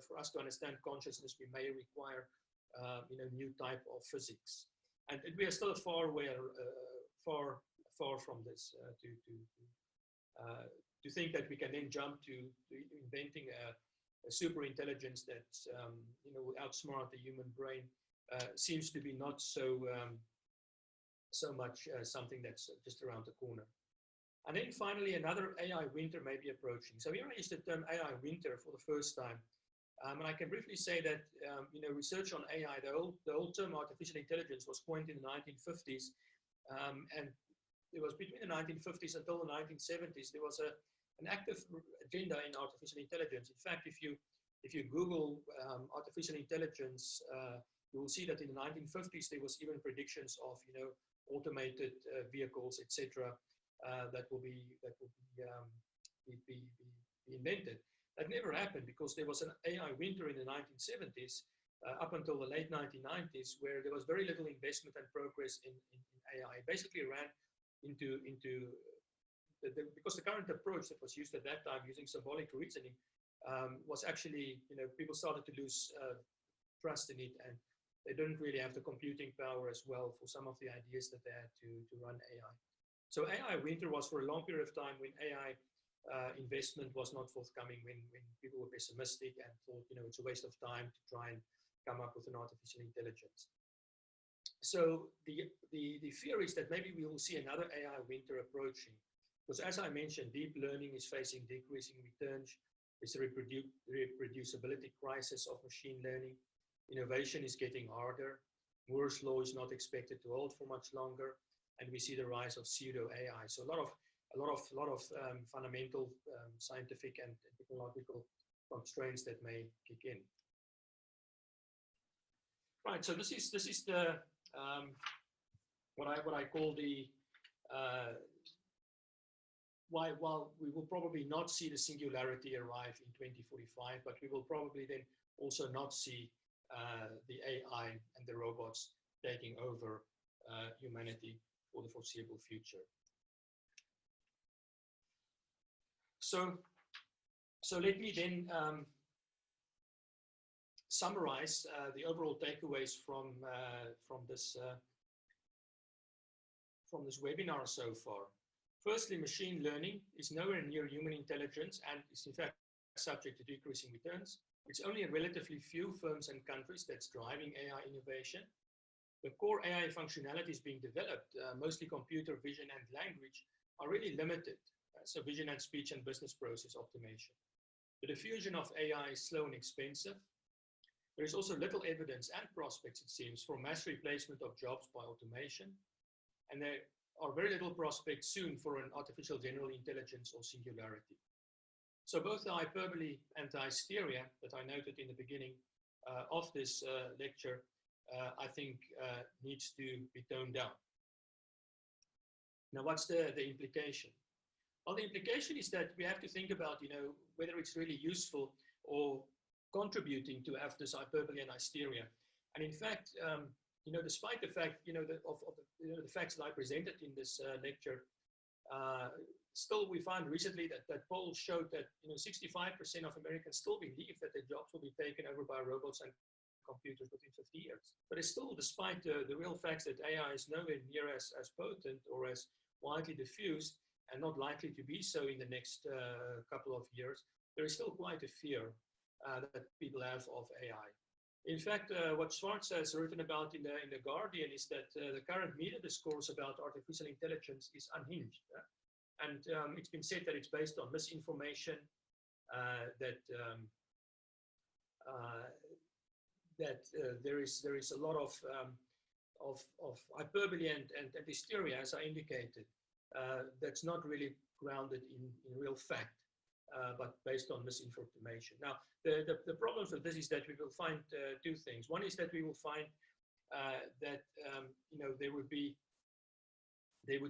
for us to understand consciousness, we may require new type of physics, and we are still far from this to think that we can then jump to inventing a super intelligence that will outsmart the human brain seems to be not so much something that's just around the corner. And then finally, another AI winter may be approaching. So here I used the term AI winter for the first time. And I can briefly say that research on AI, the whole term artificial intelligence was coined in the 1950s. And it was between the 1950s until the 1970s, there was an active agenda in artificial intelligence. In fact, if you Google artificial intelligence, you will see that in the 1950s there was even predictions of automated vehicles, etc., that will be invented. That never happened because there was an AI winter in the 1970s up until the late 1990s, where there was very little investment and progress in AI. It basically ran because the current approach that was used at that time, using symbolic reasoning, was actually, people started to lose trust in it, and they didn't really have the computing power as well for some of the ideas that they had to run AI. So AI winter was for a long period of time when AI investment was not forthcoming, when people were pessimistic and thought, it's a waste of time to try and come up with an artificial intelligence. So the fear is that maybe we will see another AI winter approaching, because as I mentioned, deep learning is facing decreasing returns. There's a reproducibility crisis of machine learning. Innovation is getting harder. Moore's law is not expected to hold for much longer, and we see the rise of pseudo AI. So a lot of fundamental scientific and technological constraints that may kick in. Right. So this is the what I call the while we will probably not see the singularity arrive in 2045, but we will probably then also not see the AI and the robots taking over humanity for the foreseeable future. So let me then summarize the overall takeaways from this webinar so far. Firstly, machine learning is nowhere near human intelligence and is in fact subject to decreasing returns. It's only a relatively few firms and countries that's driving AI innovation. The core AI functionalities being developed, mostly computer vision and language, are really limited. So vision and speech and business process optimization. The diffusion of AI is slow and expensive. There is also little evidence and prospects, it seems, for mass replacement of jobs by automation. And there are very little prospects soon for an artificial general intelligence or singularity. So both the hyperbole and the hysteria that I noted in the beginning of this lecture, I think needs to be toned down. Now, what's the implication? Well, the implication is that we have to think about, whether it's really useful or contributing to have this hyperbole and hysteria. And in fact, despite the fact, the facts that I presented in this lecture, still we found recently that polls showed that 65% of Americans still believe that their jobs will be taken over by robots and computers within 50 years. But it's still, despite the real facts that AI is nowhere near as potent or as widely diffused, and not likely to be so in the next couple of years, there is still quite a fear that people have of AI. In fact, what Schwartz has written about in the Guardian is that the current media discourse about artificial intelligence is unhinged. And it's been said that it's based on misinformation, that there is a lot of hyperbole and hysteria, as I indicated, that's not really grounded in real fact, but based on misinformation. Now, the problems with this is that we will find two things. One is that we will find that there would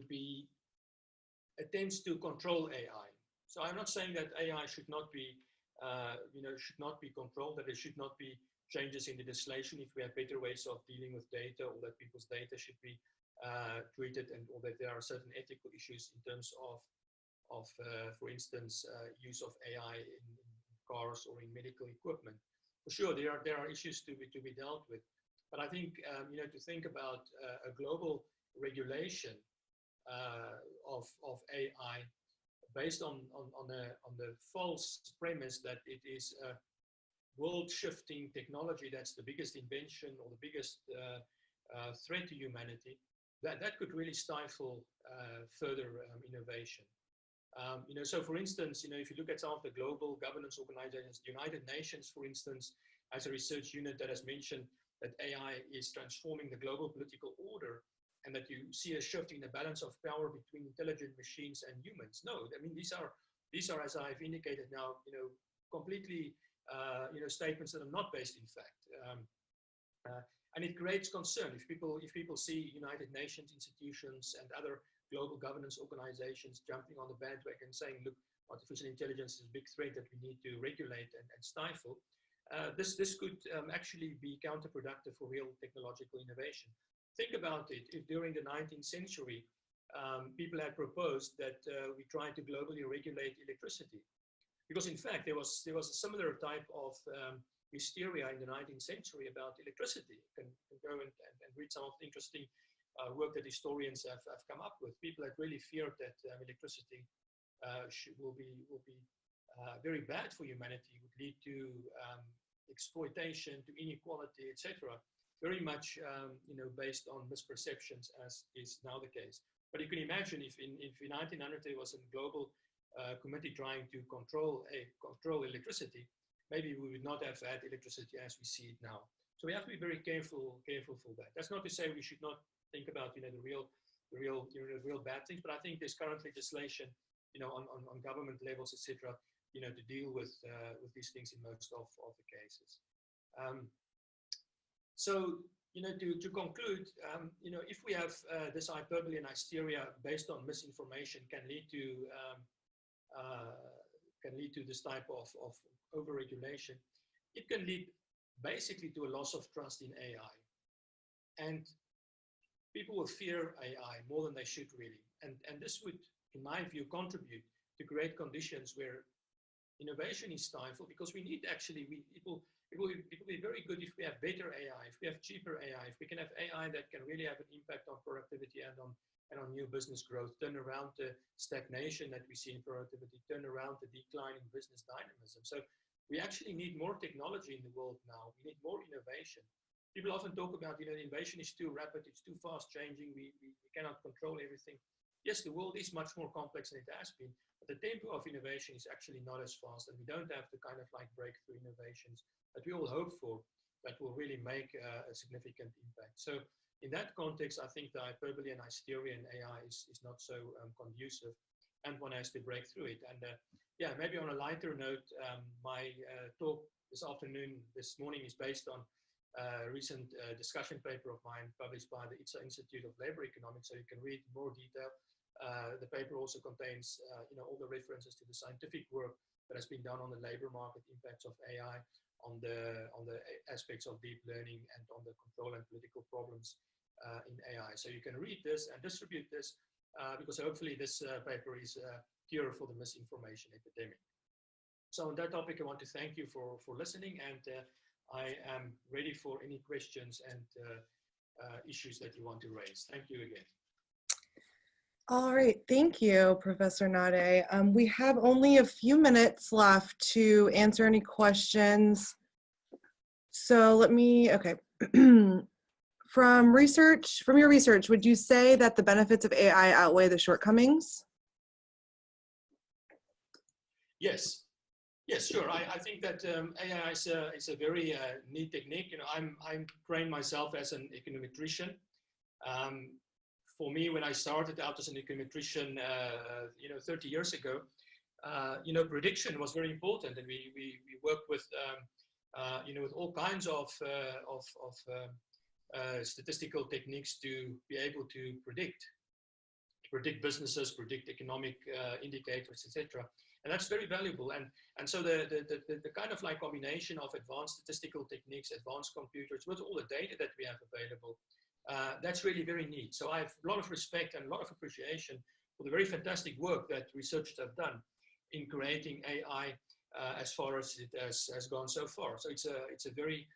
be attempts to control AI. So I'm not saying that AI should not be controlled, that there should not be changes in the legislation if we have better ways of dealing with data, or that people's data should be treated, or that there are certain ethical issues in terms of for instance, use of AI in cars or in medical equipment. For sure, there are issues to be dealt with, but I think to think about a global regulation of AI based on the false premise that it is a world-shifting technology that's the biggest invention or the biggest threat to humanity, that could really stifle further innovation. So for instance, if you look at some of the global governance organizations, the United Nations, for instance, has a research unit that has mentioned that AI is transforming the global political order, and that you see a shift in the balance of power between intelligent machines and humans. No, I mean, these are, as I've indicated now, completely, statements that are not based in fact. And it creates concern if people see United Nations institutions and other global governance organizations jumping on the bandwagon saying, look, artificial intelligence is a big threat that we need to regulate and stifle. This could actually be counterproductive for real technological innovation. Think about it. If during the 19th century, people had proposed that we try to globally regulate electricity, because in fact there was a similar type of hysteria in the 19th century about electricity. You can go and read some of the interesting work that historians have come up with. People had really feared that electricity will be very bad for humanity, would lead to exploitation, to inequality, etc. Very much based on misperceptions, as is now the case. But you can imagine if in 1900 there was a global committee trying to control electricity, maybe we would not have had electricity as we see it now. So we have to be very careful for that. That's not to say we should not think about the real bad things, but I think there's current legislation on government levels, etc. To deal with these things in most of the cases. So to conclude, if we have this hyperbole and hysteria based on misinformation, can lead to this type of over-regulation. It can lead basically to a loss of trust in AI, and people will fear AI more than they should really. And this would, in my view, contribute to create conditions where innovation is stifled, because we need actually, it will be very good if we have better AI, if we have cheaper AI, if we can have AI that can really have an impact on productivity and on new business growth, turn around the stagnation that we see in productivity, turn around the decline in business dynamism. So we actually need more technology in the world now. We need more innovation. People often talk about, innovation is too rapid, it's too fast changing, we cannot control everything. Yes, the world is much more complex than it has been, but the tempo of innovation is actually not as fast, and we don't have the kind of breakthrough innovations that we all hope for that will really make a significant impact. So in that context, I think the hyperbole and hysteria in AI is not so conducive, and one has to break through it. And yeah, maybe on a lighter note, my talk this morning is based on a recent discussion paper of mine published by the Institute of Labor Economics, so you can read more detail. The paper also contains all the references to the scientific work that has been done on the labor market impacts of AI, on the aspects of deep learning, and on the control and political problems in AI. So you can read this and distribute this, because hopefully this paper is a cure for the misinformation epidemic. So on that topic, I want to thank you for listening, and I am ready for any questions and issues that you want to raise. Thank you again. All right, thank you, Professor Naudé. We have only a few minutes left to answer any questions. So okay. From your research, would you say that the benefits of AI outweigh the shortcomings? Yes. Yes, sure. I think that AI is a very neat technique. You know, I'm trained myself as an econometrician. For me, when I started out as an econometrician, 30 years ago, prediction was very important, and we worked with with all kinds of statistical techniques to be able to predict businesses, predict economic indicators, etc. And that's very valuable. And so the kind of like combination of advanced statistical techniques, advanced computers, with all the data that we have available, that's really very neat. So I have a lot of respect and a lot of appreciation for the very fantastic work that researchers have done in creating AI as far as it has gone so far. So it's a very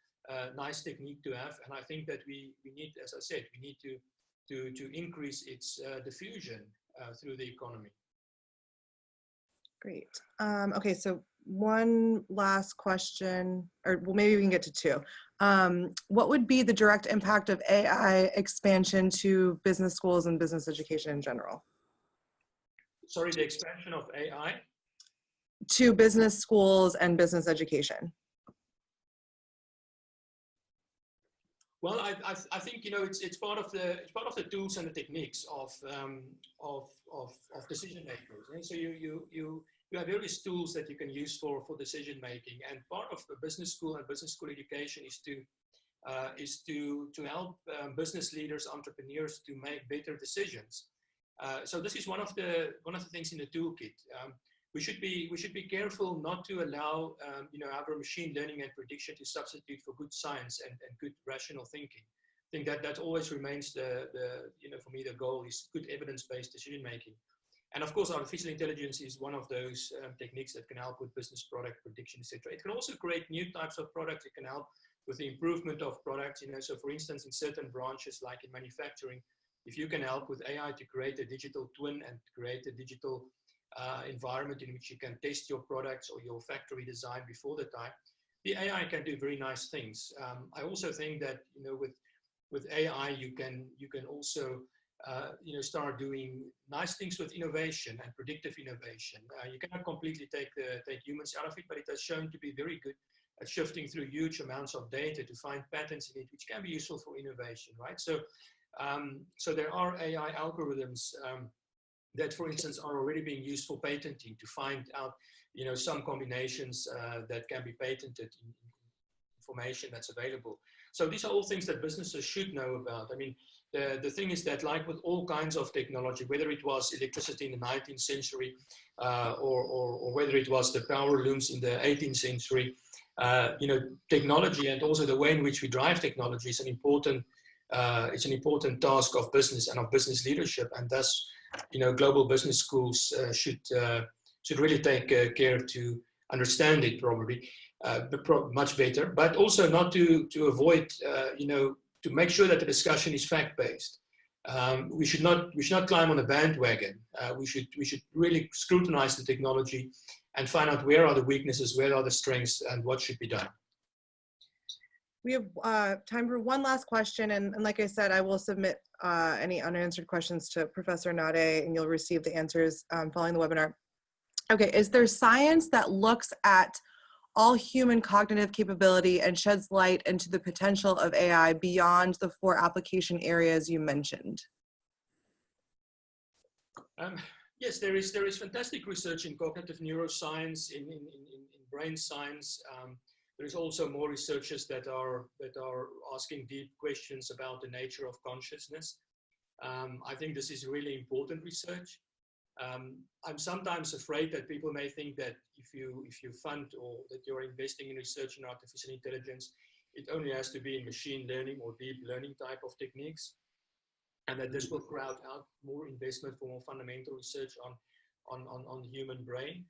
nice technique to have. And I think that we need, as I said, we need to increase its diffusion through the economy. Great. Okay, so one last question, or well, maybe we can get to two. What would be the direct impact of AI expansion to business schools and business education in general? Sorry, the expansion of AI? To business schools and business education. Well, I think it's part of the tools and the techniques of decision makers. And so you have various tools that you can use for decision making. And part of the business school and business school education is to help business leaders, entrepreneurs to make better decisions. So this is one of the things in the toolkit. We should be careful not to allow our machine learning and prediction to substitute for good science and good rational thinking. I think that always remains for me the goal is good evidence-based decision making. And of course, artificial intelligence is one of those techniques that can help with business product prediction, etc. It can also create new types of products. It can help with the improvement of products. So for instance, in certain branches like in manufacturing, if you can help with AI to create a digital twin and create a digital environment in which you can test your products or your factory design before the time, the AI can do very nice things. I also think that with AI you can also start doing nice things with innovation and predictive innovation. You cannot completely take humans out of it, but it has shown to be very good at shifting through huge amounts of data to find patterns in it, which can be useful for innovation, right? So there are AI algorithms that, for instance, are already being used for patenting to find out, some combinations that can be patented in information that's available. So these are all things that businesses should know about. I mean, the thing is that, like with all kinds of technology, whether it was electricity in the 19th century or whether it was the power looms in the 18th century, technology and also the way in which we drive technology is an important task of business and of business leadership, and thus, global business schools should really take care to understand it probably much better, but also not to avoid, to make sure that the discussion is fact-based. We should not climb on a bandwagon. We should really scrutinize the technology and find out where are the weaknesses, where are the strengths, and what should be done. We have time for one last question, and like I said, I will submit any unanswered questions to Professor Naudé, and you'll receive the answers following the webinar. Okay, is there science that looks at all human cognitive capability and sheds light into the potential of AI beyond the 4 application areas you mentioned? Yes, there is fantastic research in cognitive neuroscience, in brain science. There is also more researchers that are asking deep questions about the nature of consciousness. I think this is really important research. I'm sometimes afraid that people may think that if you fund or that you're investing in research in artificial intelligence, it only has to be in machine learning or deep learning type of techniques, and that this will crowd out more investment for more fundamental research on the human brain.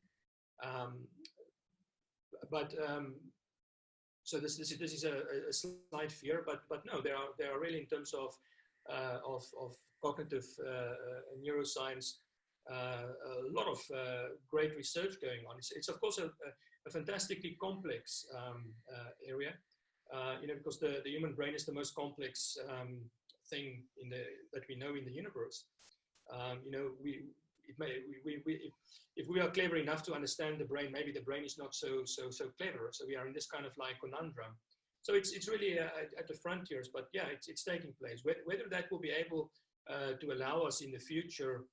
So this is a slight fear, but no, there are really, in terms of cognitive neuroscience, a lot of great research going on. It's of course a fantastically complex area, because the human brain is the most complex thing that we know in the universe. if we are clever enough to understand the brain, maybe the brain is not so clever. So we are in this kind of like conundrum. So it's really at the frontiers, but yeah, it's taking place. Whether that will be able to allow us in the future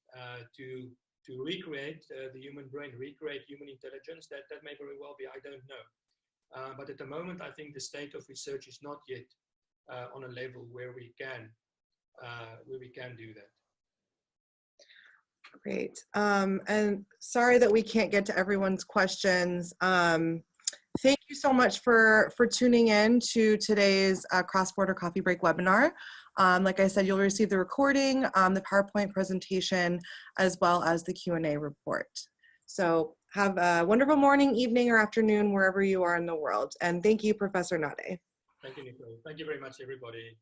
to recreate the human brain, recreate human intelligence, that may very well be, I don't know. But at the moment, I think the state of research is not yet on a level where we can do that. Great. And sorry that we can't get to everyone's questions. Thank you so much for tuning in to today's Cross-Border Coffee Break webinar. Like I said, you'll receive the recording, the PowerPoint presentation, as well as the Q&A report. So have a wonderful morning, evening, or afternoon, wherever you are in the world. And thank you, Professor Naudé. Thank you, Nicole. Thank you very much, everybody.